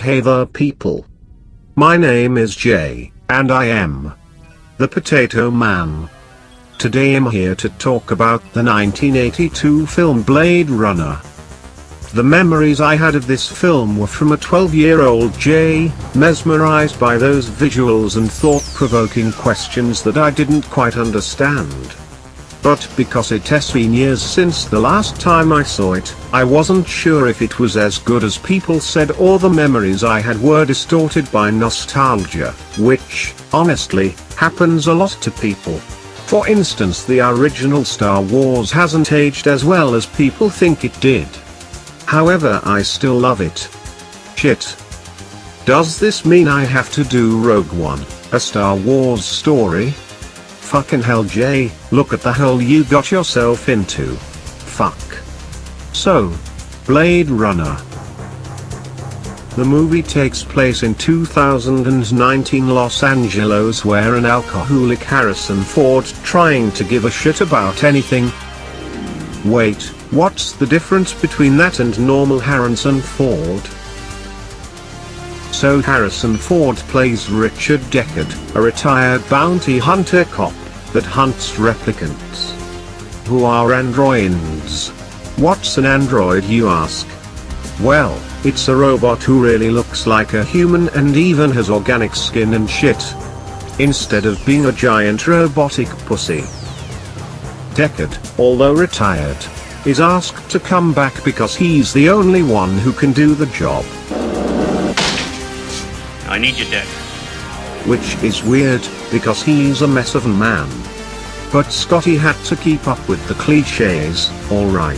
Hey there people. My name is Jay, and I am the Potato Man. Today I'm here to talk about the 1982 film Blade Runner. The memories I had of this film were from a 12-year-old Jay, mesmerized by those visuals and thought-provoking questions that I didn't quite understand. But because it has been years since the last time I saw it, I wasn't sure if it was as good as people said or the memories I had were distorted by nostalgia, which, honestly, happens a lot to people. For instance, the original Star Wars hasn't aged as well as people think it did. However, I still love it. Shit. Does this mean I have to do Rogue One, a Star Wars story? Fucking hell, Jay, look at the hole you got yourself into. Fuck. So, Blade Runner. The movie takes place in 2019 Los Angeles, where an alcoholic Harrison Ford trying to give a shit about anything. Wait, what's the difference between that and normal Harrison Ford? So Harrison Ford plays Richard Deckard, a retired bounty hunter cop that hunts replicants, who are androids. What's an android, you ask? Well, it's a robot who really looks like a human and even has organic skin and shit, instead of being a giant robotic pussy. Deckard, although retired, is asked to come back because he's the only one who can do the job. I need you dead. Which is weird, because he's a mess of a man. But Scotty had to keep up with the cliches, alright.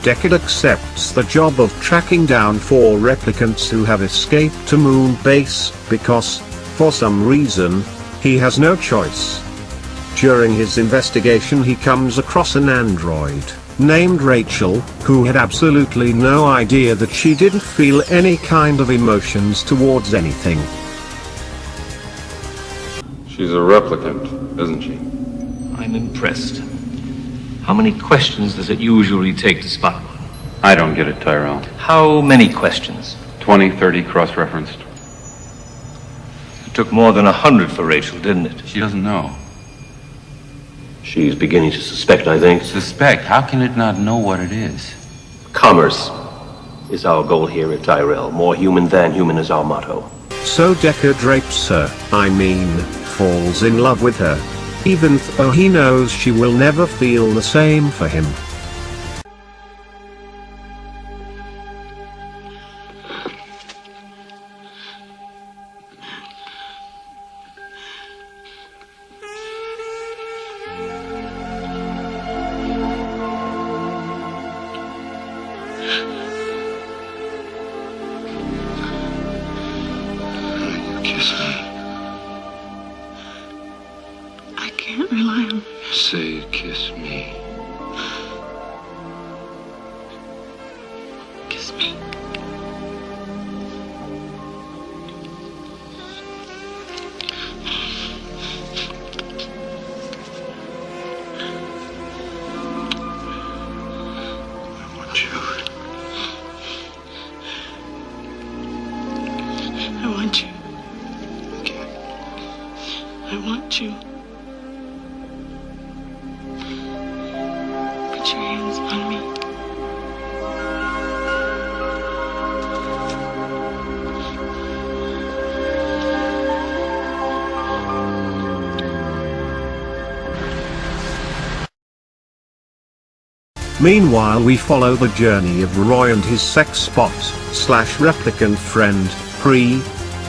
Deckard accepts the job of tracking down 4 replicants who have escaped to Moon Base, because, for some reason, he has no choice. During his investigation he comes across an android, named Rachel, who had absolutely no idea that she didn't feel any kind of emotions towards anything. She's a replicant, isn't she? I'm impressed. How many questions does it usually take to spot one? I don't get it, Tyrell. How many questions? 20, 30 cross-referenced. It took more than 100 for Rachel, didn't it? She doesn't know. She's beginning to suspect, I think. Suspect? How can it not know what it is? Commerce is our goal here at Tyrell. More human than human is our motto. So Deckard rapes her, falls in love with her, even though he knows she will never feel the same for him. Kiss me. I can't rely on you. Say, kiss me. Kiss me. I want you. I want you. I want you. Put your hands on me. Meanwhile we follow the journey of Roy and his sex bot/replicant friend, Pre.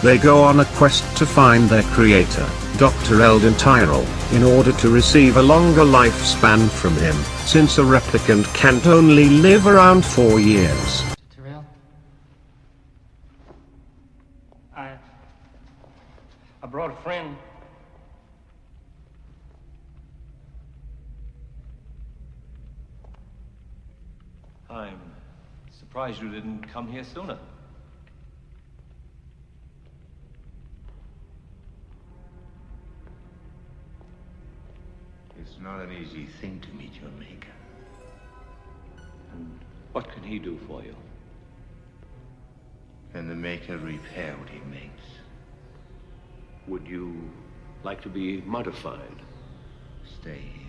They go on a quest to find their creator, Dr. Eldon Tyrell, in order to receive a longer lifespan from him, since a replicant can't only live around 4 years. Tyrell? I brought a friend. I'm surprised you didn't come here sooner. It's not an easy thing to meet your maker. And what can he do for you? and the Maker repair what he makes. Would you like to be modified? Stay here.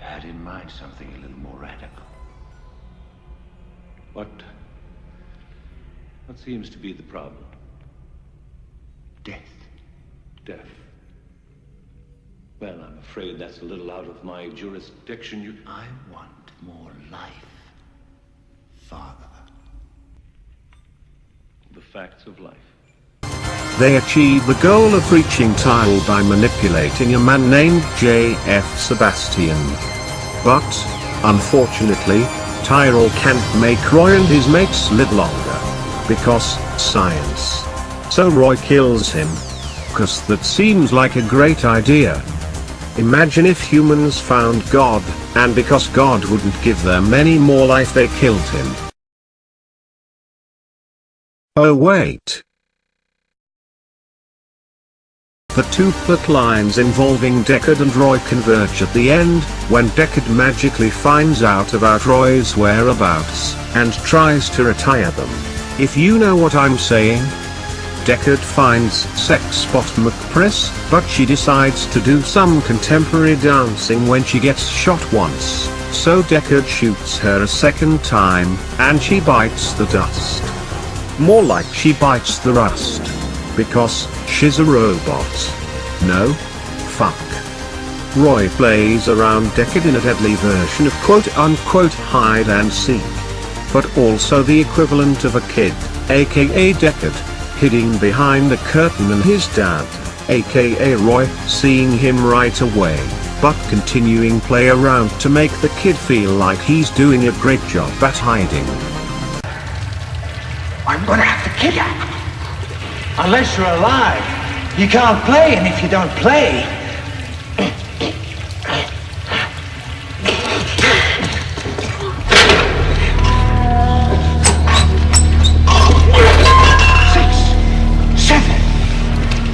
I had in mind something a little more radical. What seems to be the problem? Death. Death. Well, I'm afraid that's a little out of my jurisdiction. I want more life, Father. The facts of life. They achieve the goal of reaching Tyrell by manipulating a man named J.F. Sebastian. But, unfortunately, Tyrell can't make Roy and his mates live longer. Because, science. So Roy kills him. 'Cause that seems like a great idea. Imagine if humans found God, and because God wouldn't give them any more life they killed him. Oh wait. The two plot lines involving Deckard and Roy converge at the end, when Deckard magically finds out about Roy's whereabouts, and tries to retire them. If you know what I'm saying. Deckard finds sex bot McPress, but she decides to do some contemporary dancing when she gets shot once, so Deckard shoots her a second time, and she bites the dust. More like she bites the rust. Because, she's a robot. No? Fuck. Roy plays around Deckard in a deadly version of quote-unquote hide and seek. But also the equivalent of a kid, aka Deckard, hiding behind a curtain and his dad, aka Roy, seeing him right away, but continuing play around to make the kid feel like he's doing a great job at hiding. I'm gonna have to kill you. Unless you're alive. You can't play, and if you don't play...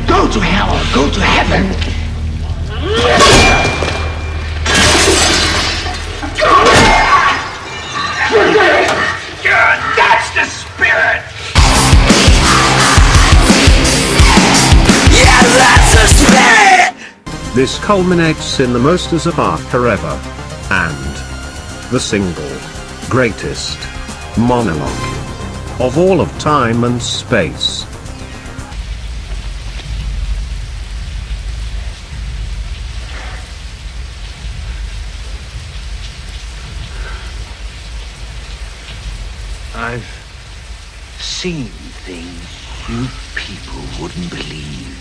Go to hell or go to heaven. That's the spirit. Yeah, that's the spirit. This culminates in the most as a Parker ever. And the single greatest monologue of all of time and space. I've seen things you people wouldn't believe.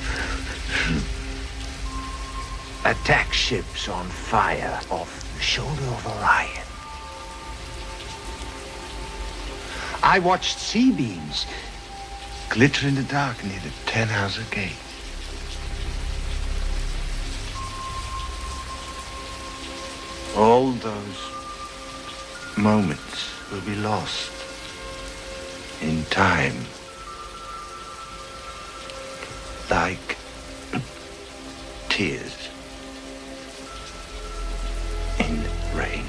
Attack ships on fire off the shoulder of Orion. I watched C-beams glitter in the dark near the Tannhauser Gate. All those moments will be lost in time, like tears in rain.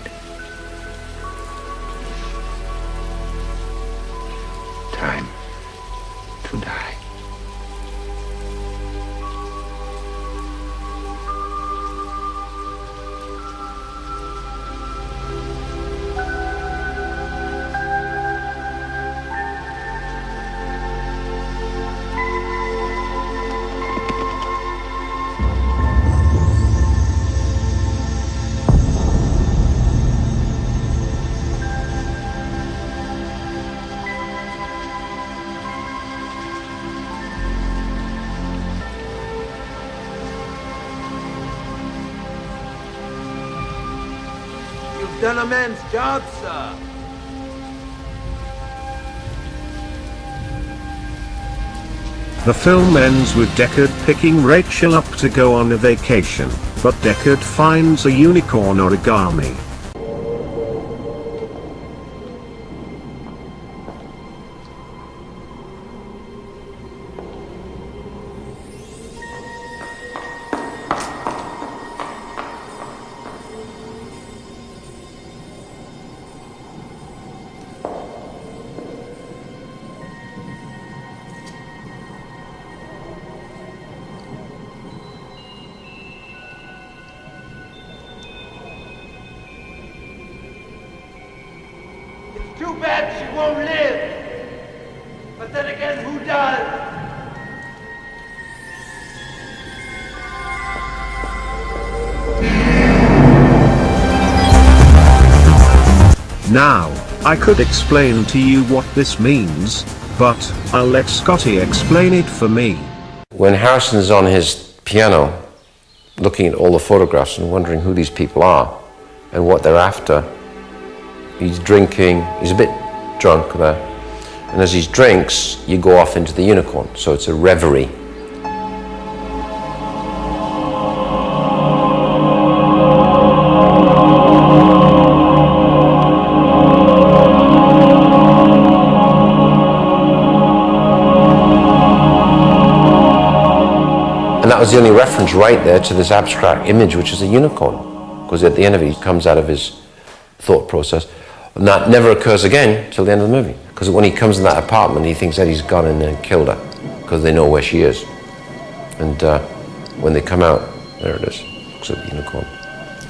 Time to die. Done a man's job, sir. The film ends with Deckard picking Rachel up to go on a vacation, but Deckard finds a unicorn origami. Too bad she won't live. But then again, who does? Now, I could explain to you what this means, but I'll let Scotty explain it for me. When Harrison's on his piano, looking at all the photographs and wondering who these people are and what they're after, he's drinking, he's a bit drunk there, and as he drinks, you go off into the unicorn, so it's a reverie. And that was the only reference right there to this abstract image, which is a unicorn. Because at the end of it, he comes out of his thought process. And that never occurs again till the end of the movie. Because when he comes in that apartment, he thinks Eddie's gone in there and killed her. Because they know where she is. And when they come out, there it is. Looks like the unicorn.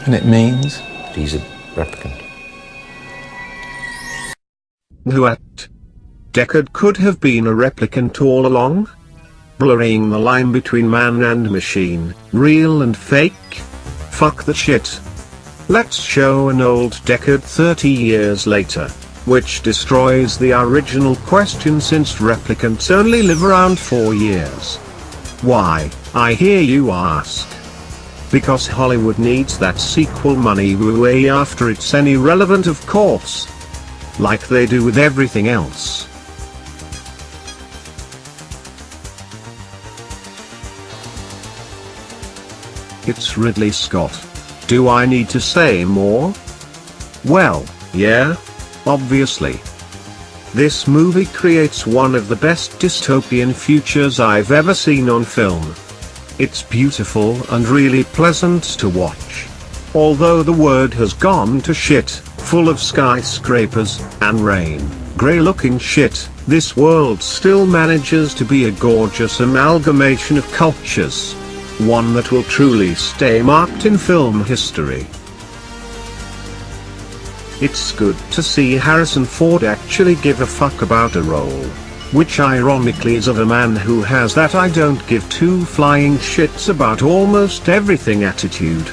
And it means? He's a replicant. What? Deckard could have been a replicant all along? Blurring the line between man and machine, real and fake? Fuck that shit. Let's show an old Deckard 30 years later, which destroys the original question since replicants only live around 4 years. Why, I hear you ask? Because Hollywood needs that sequel money way after it's any relevant, of course. Like they do with everything else. It's Ridley Scott. Do I need to say more? Well, yeah, obviously. This movie creates one of the best dystopian futures I've ever seen on film. It's beautiful and really pleasant to watch. Although the world has gone to shit, full of skyscrapers and rain, grey-looking shit, this world still manages to be a gorgeous amalgamation of cultures. One that will truly stay marked in film history. It's good to see Harrison Ford actually give a fuck about a role. Which ironically is of a man who has that I don't give two flying shits about almost everything attitude.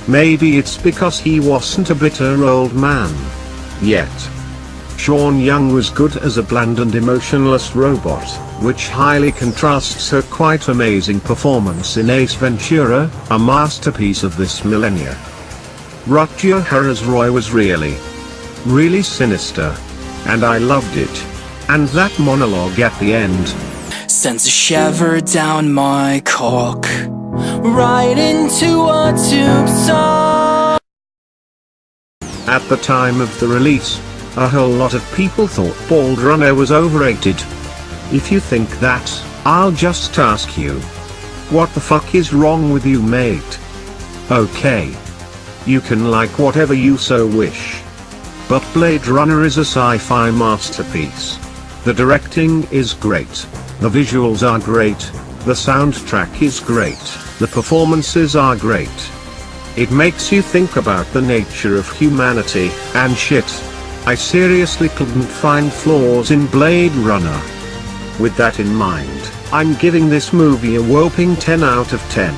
Maybe it's because he wasn't a bitter old man yet. Sean Young was good as a bland and emotionless robot, which highly contrasts her quite amazing performance in Ace Ventura, a masterpiece of this millennia. Rutger Hauer was really sinister. And I loved it. And that monologue at the end sends a shiver down my cock, right into a tube song. At the time of the release, a whole lot of people thought Blade Runner was overrated. If you think that, I'll just ask you. What the fuck is wrong with you, mate? Okay. You can like whatever you so wish. But Blade Runner is a sci-fi masterpiece. The directing is great. The visuals are great. The soundtrack is great. The performances are great. It makes you think about the nature of humanity, and shit. I seriously couldn't find flaws in Blade Runner. With that in mind, I'm giving this movie a whopping 10 out of 10.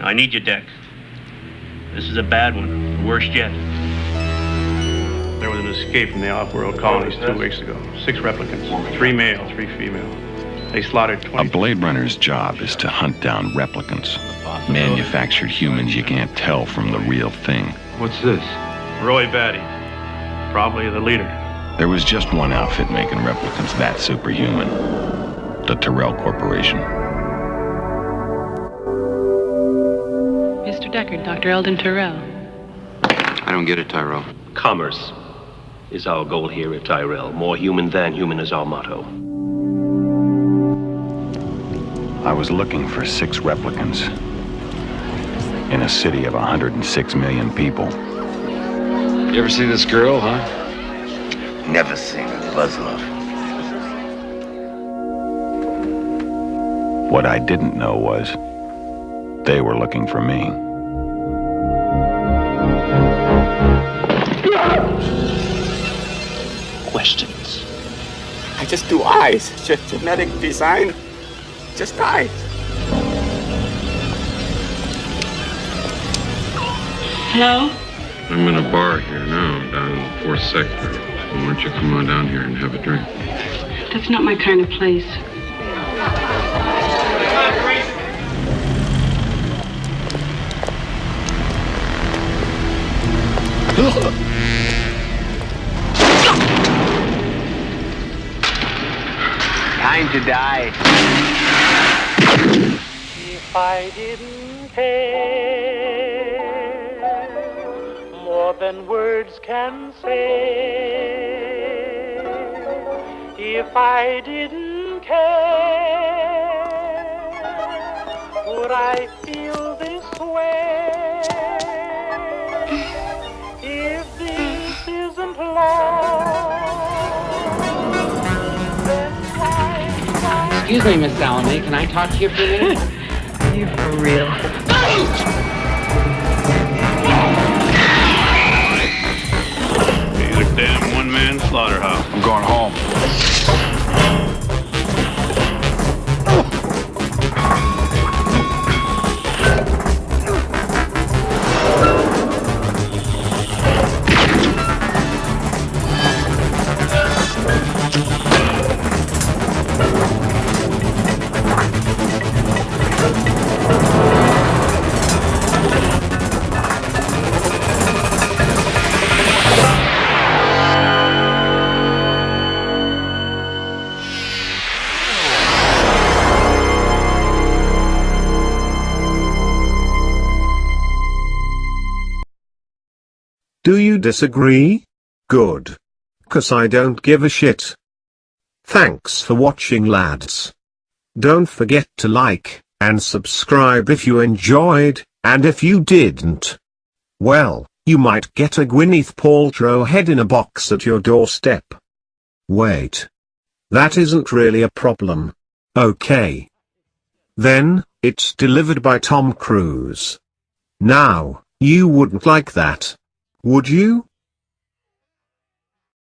I need you, Deck. This is a bad one. The worst yet. There was an escape from the off-world colonies 2 weeks ago. 6 replicants. 3 male, 3 female. They slaughtered 20... A Blade Runner's job is to hunt down replicants. Manufactured humans you can't tell from the real thing. What's this? Roy Batty. Probably the leader. There was just one outfit making replicants that superhuman. The Tyrell Corporation. Mr. Deckard, Dr. Eldon Tyrell. I don't get it, Tyrell. Commerce is our goal here at Tyrell. More human than human is our motto. I was looking for 6 replicants. in a city of 106 million people. You ever see this girl, huh? Never seen a Buzzlove. What I didn't know was they were looking for me. Questions. I just do eyes. Genetic design. Just eyes. Hello? I'm in a bar here now, down in the 4th sector. Why don't you come on down here and have a drink? That's not my kind of place. Time to die. If I didn't care more than words can say, if I didn't care, would I feel this way? If this isn't love, then why? Excuse me, Miss Salome, can I talk to you for a minute? You for real? He's a damn one-man slaughterhouse. I'm going home. Do you disagree? Good. 'Cause I don't give a shit. Thanks for watching, lads. Don't forget to like and subscribe if you enjoyed, and if you didn't, well, you might get a Gwyneth Paltrow head in a box at your doorstep. Wait. That isn't really a problem. Okay. Then, it's delivered by Tom Cruise. Now, you wouldn't like that, would you?